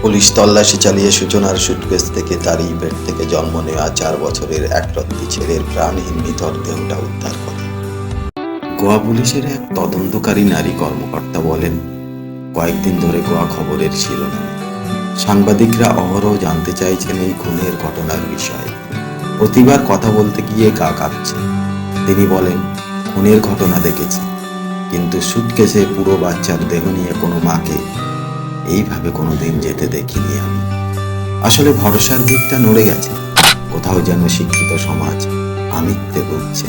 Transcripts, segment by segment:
Police তল্লাশি চালিয়ে সূচনার সুটকেস থেকে তারই পেট থেকে জন্ম নেওয়া 4 বছরের একরত্তি ছেলের প্রাণহীন নিথর দেহটা উদ্ধার করে। গোয়া পুলিশের এক তদন্তকারী নারী কর্মকর্তা বলেন, কয়েকদিন ধরে গোয়া খবরের শিরোনামে। সাংবাদিকরা অহরহ জানতে চাইছেন এই খুনের ঘটনার বিষয়ে। প্রতিবার কথা বলতে গিয়ে গা কাঁপছে। তিনি বলেন, খুনের ঘটনা দেখেছি, কিন্তু সুটকেসে পুরো বাচ্চার দেহ নিয়ে কোনো মাকে এইভাবে কোনোদিন যেতে দেখিনি আমি। আসলে ভরসার দিকটা নড়ে গেছে। কোথাও যেন শিক্ষিত সমাজ আমিত্বে ভুগছে।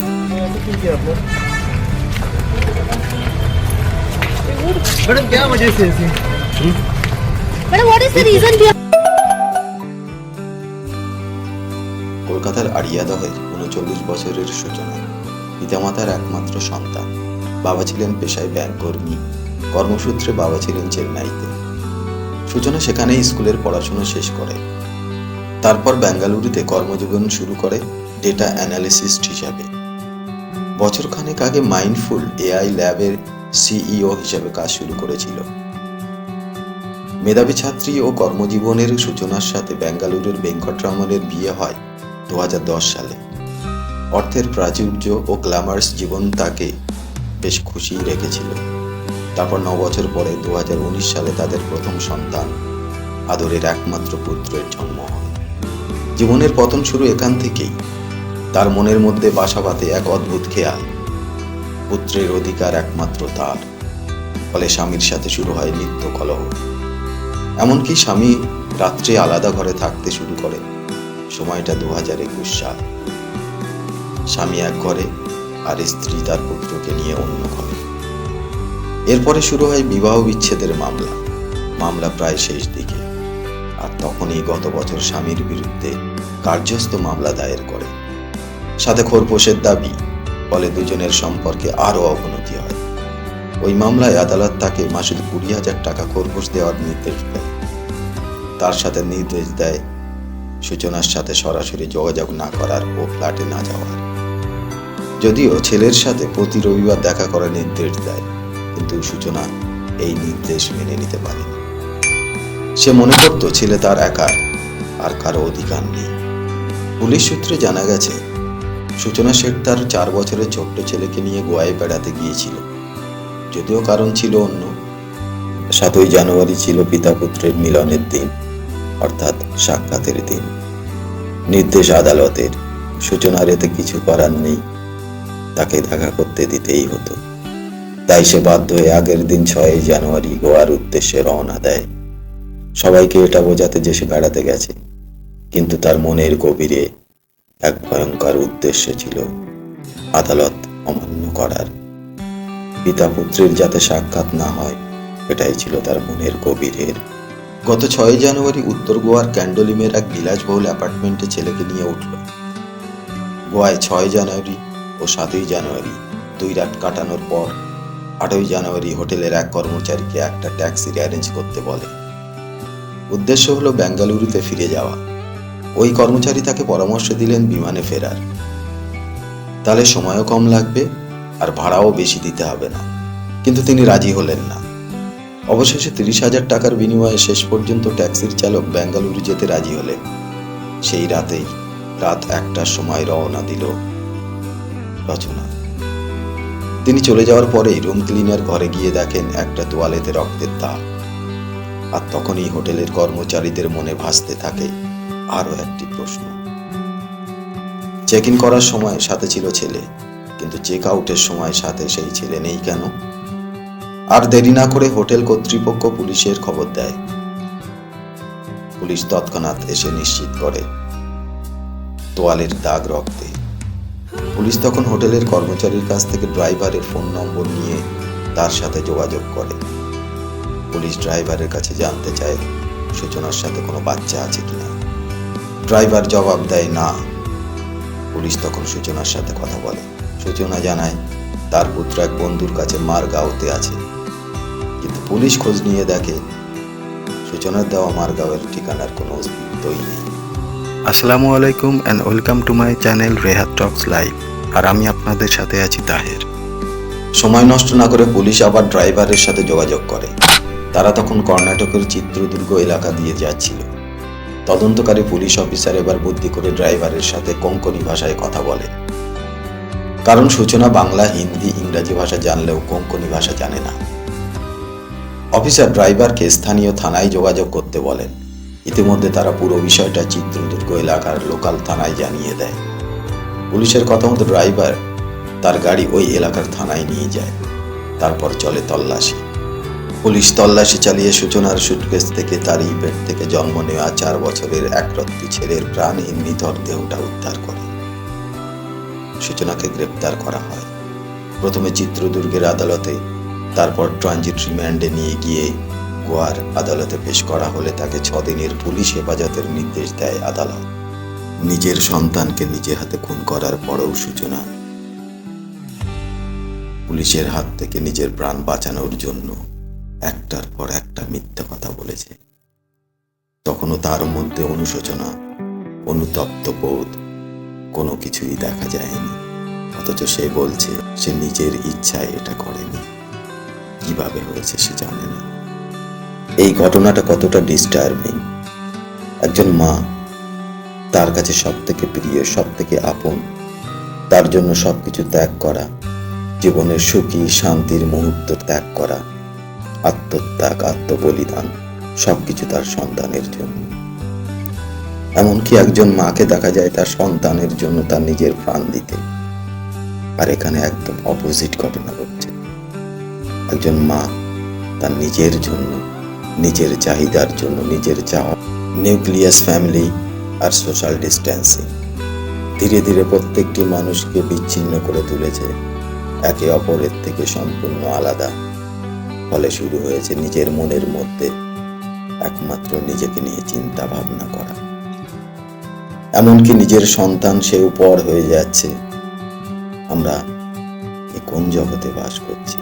मैडम क्या वजह से ऐसे? Madam, what is the reason behind? কলকাতার আড়িয়াদহের 39 বছরের সূচনা পিতামাতার একমাত্র সন্তান। বাবা ছিলেন পেশায় ব্যাংক কর্মী, কর্মসূত্রে বাবা ছিলেন চেন্নাইতে। সূচনা সেখানেই স্কুলের পড়াশোনা শেষ করে। তারপর বেঙ্গালুরুতে কর্মজীবন শুরু করে ডেটা অ্যানালিস্ট হিসাবে। বছরখানেক আগে মাইন্ডফুল এআই ল্যাবের সিইও হিসেবে কাজ শুরু করেছিল। মেধাবী ছাত্রী ও কর্মজীবনের সূচনার সাথে বেঙ্গালুরুর ভেঙ্কটরামনের বিয়ে হয় 2010 সালে। অর্থের প্রাচুর্য ও গ্ল্যামার্স জীবন তাকে বেশ খুশি রেখেছিল। তারপর 9 বছর পরে 2019 সালে তাদের প্রথম সন্তান, আদরের একমাত্র পুত্রের জন্ম হয়। জীবনের পতন শুরু এখান থেকেই। তার মনের মধ্যে বাসা বাঁধে এক অদ্ভুত খেয়াল, পুত্রের অধিকার একমাত্র তার। ফলে স্বামীর সাথে শুরু হয় নিত্য কলহ। এমনকি স্বামী রাত্রে আলাদা ঘরে থাকতে শুরু করে। সময়টা 2021 সাল। স্বামী এক ঘরে আর স্ত্রী তার পুত্রকে নিয়ে অন্য ঘরে। এরপরে শুরু হয় বিবাহ বিচ্ছেদের মামলা প্রায় শেষ দিকে। আর তখনই গত বছর স্বামীর বিরুদ্ধে কার্যস্থ মামলা দায়ের করে, সাথে খোরপোশের দাবি। ফলে দুজনের সম্পর্কে আরও অবনতি হয়। ওই মামলায় আদালত তাকে মাসে 20,000 টাকা খোরপোশ দেওয়ার নির্দেশ দেয়। তার সাথে নির্দেশ দেয় সূচনার সাথে সরাসরি যোগাযোগ না করার ও ফ্ল্যাটে না যাওয়ার। যদিও ছেলের সাথে প্রতি রবিবার দেখা করার নির্দেশ দেয়, কিন্তু সূচনা এই নির্দেশ মেনে নিতে পারেনি। সে মনে করত ছেলে তার একার, আর কারো অধিকার নেই। পুলিশ সূত্রে জানা গেছে, সূচনা শেঠ তার 4 বছরের ছোট্ট ছেলেকে নিয়ে গোয়ায় বেড়াতে গিয়েছিল। যদিও কারণ ছিল অন্য। 7ই জানুয়ারি ছিল পিতা পুত্রের মিলনের দিন, অর্থাৎ সাক্ষাতের দিন। নির্দেশ আদালতের, সূচনার এতে কিছু করার নেই। তাকে দেখা করতে দিতেই হতো। তাই সে বাধ্য হয়ে আগের দিন 6ই জানুয়ারি গোয়ার উদ্দেশ্যে রওনা দেয়। সবাইকে এটা বোঝাতে যে সে বেড়াতে গেছে, কিন্তু তার মনের গভীরে এক ভয়ঙ্কর উদ্দেশ্য ছিল, আদালত অমান্য করার। পিতা পুত্রের যাতে সাক্ষাৎ না হয়, এটাই ছিল তার মনের গভীরের। গত 6ই জানুয়ারি উত্তর গোয়ার ক্যান্ডোলিমের এক বিলাসবহুল অ্যাপার্টমেন্টে ছেলেকে নিয়ে উঠল। গোয়ায় 6 জানুয়ারি ও 7ই জানুয়ারি 2 রাত কাটানোর পর 8ই জানুয়ারি হোটেলের এক কর্মচারীকে একটা ট্যাক্সি অ্যারেঞ্জ করতে বলে। উদ্দেশ্য হলো বেঙ্গালুরুতে ফিরে যাওয়া। ওই কর্মচারী তাকে পরামর্শ দিলেন বিমানে ফেরার। তাহলে সময়ও কম লাগবে আর ভাড়াও বেশি দিতে হবে না। কিন্তু তিনি রাজি হলেন না। অবশেষে 30,000 টাকার বিনিময়ে শেষ পর্যন্ত ট্যাক্সির চালক বেঙ্গালুরু যেতে রাজি হলেন। সেই রাতেই রাত 1টার সময় রওনা দিল রচনা। তিনি চলে যাওয়ার পরেই রুম ক্লিনার ঘরে গিয়ে দেখেন একটা তোয়ালেতে রক্তের দাগ। আর তখনই হোটেলের কর্মচারীদের মনে ভাসতে থাকে আরো একটি প্রশ্ন। চেক ইন করার সময় সাথে ছিল ছেলে, কিন্তু চেক আউটের সময় সাথে সেই ছেলে নেই কেন? আর দেরি না করে হোটেল কর্তৃপক্ষ পুলিশের খবর দেয়। পুলিশ তৎক্ষণাৎ এসে নিশ্চিত করে তোয়ালের দাগ রক্তে। পুলিশ তখন হোটেলের কর্মচারীর কাছ থেকে ড্রাইভারের ফোন নম্বর নিয়ে তার সাথে যোগাযোগ করে। পুলিশ ড্রাইভারের কাছে জানতে চায় সূচনার সাথে কোনো বাচ্চা আছে কিনা। ড্রাইভার জবাব দেয় না। পুলিশ তখন সূচনার সাথে কথা বলে। সূচনা জানায় তার পুত্র এক বন্ধুর কাছে মারগাঁওতে আছে, কিন্তু পুলিশ খোঁজ নিয়ে দেখে সূচনার দেওয়া মারগাঁওয়ের ঠিকানার কোনো অস্তিত্বই নেই। আসসালামু আলাইকুম and welcome to my channel Rehat talks live. আর আমি আপনাদের সাথে আছি তাহের। সময় নষ্ট না করে পুলিশ আবার ড্রাইভারের সাথে যোগাযোগ করে। তারা তখন কর্ণাটকের চিত্রদুর্গ এলাকা দিয়ে যাচ্ছিল। তদন্তকারী পুলিশ অফিসার এবার বুদ্ধি করে ড্রাইভারের সাথে কোঙ্কনি ভাষায় কথা বলে, কারণ সূচনা বাংলা, হিন্দি, ইংরাজি ভাষা জানলেও কোঙ্কনি ভাষা জানে না। অফিসার ড্রাইভারকে স্থানীয় থানায় যোগাযোগ করতে বলেন। ইতিমধ্যে তারা পুরো বিষয়টা চিত্রদুর্গ এলাকার লোকাল থানায় জানিয়ে দেয়। পুলিশের কথা মতো ড্রাইভার তার গাড়ি ওই এলাকার থানায় নিয়ে যায়। তারপর চলে তল্লাশি। পুলিশ তল্লাশি চালিয়ে সূচনার সুটকেস থেকে তারই পেট থেকে জন্ম নেওয়া 4 বছরের একরত্তি ছেলের প্রাণহীন নিথর দেহটা উদ্ধার করে। সূচনাকে গ্রেপ্তার করা হয়, প্রথমে চিত্রদুর্গের আদালতে, তারপর ট্রানজিট রিমান্ডে নিয়ে গিয়ে গোয়ার আদালতে পেশ করা হলে তাকে 6 দিনের পুলিশ হেফাজতের নির্দেশ দেয় আদালত। নিজের সন্তানকে নিজে হাতে খুন করার পরেও সূচনা পুলিশের হাত থেকে নিজের প্রাণ বাঁচানোর জন্য একটার পর একটা মিথ্যা কথা বলেছে। তখনও তার মধ্যে অনুশোচনা, অনুতপ্ত বোধ কোনো কিছুই দেখা যায়নি। অথচ সে বলছে সে নিজের ইচ্ছায় এটা করেনি। কিভাবে হয়েছে সে জানে না। এই ঘটনাটা কতটা ডিস্টার্বিং। একজন মা, তার কাছে সব থেকে প্রিয়, সব থেকে আপন, তার জন্য সবকিছু ত্যাগ করা, জীবনের সুখী শান্তির মুহূর্ত ত্যাগ করা, আত্মত্যাগ, আত্মবলিদান, সবকিছু তার সন্তানের জন্য। এমনকি একজন মাকে দেখা যায় তার সন্তানের জন্য তার নিজের প্রাণ দিতে। আর এখানে একদম অপোজিট ঘটনা ঘটছে। একজন মা তার নিজের জন্য, নিজের চাহিদার জন্য, নিজের চাওয়া, নিউক্লিয়াস ফ্যামিলি আর সোশ্যাল ডিস্টেন্সিং ধীরে ধীরে প্রত্যেকটি মানুষকে বিচ্ছিন্ন করে তুলেছে, একে অপরের থেকে সম্পূর্ণ আলাদা। ফলে শুরু হয়েছে নিজের মনের মধ্যে একমাত্র নিজেকে নিয়ে চিন্তা ভাবনা করা। এমনকি নিজের সন্তান সেও পর হয়ে যাচ্ছে। আমরা কোন জগতে বাস করছি?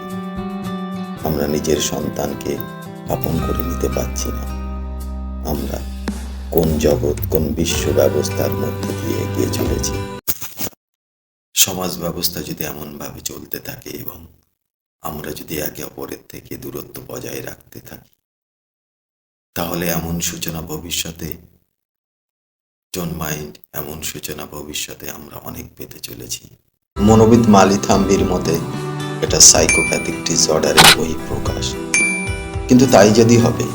আমরা নিজের সন্তানকে আপন করে নিতে পারছি না। আমরা কোন জগৎ, কোন বিশ্ব ব্যবস্থার মধ্যে দিয়ে এগিয়ে চলেছি? সমাজ ব্যবস্থা যদি এমনভাবে চলতে থাকে এবং আমরা যদি একে অপরের থেকে দূরত্ব বজায় রাখতে থাকি, তাহলে এমন সূচনা ভবিষ্যতে জন্মাইন্ড, এমন সূচনা ভবিষ্যতে আমরা অনেক পেতে চলেছি। মনোবিদ মালি থাম্বির মতে এটা সাইকোপ্যাথিক ডিসঅর্ডারের বহিঃপ্রকাশ। কিন্তু তাই যদি হবে,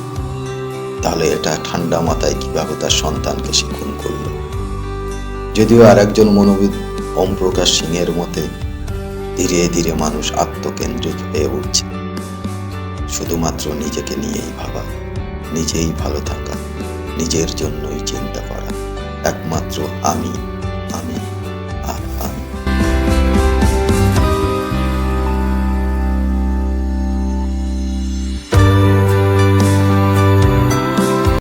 তাহলে এটা ঠান্ডা মাথায় কিভাবে তার সন্তানকে সে খুন করল? যদিও আর একজন মনোবিদ ওম প্রকাশ সিং এর মতে ধীরে ধীরে মানুষ আত্মকেন্দ্রিক হয়ে উঠছে। শুধুমাত্র নিজেকে নিয়েই ভাবা, নিজেই ভালো থাকা, নিজের জন্যই চিন্তা করা, একমাত্র আমি, আমি।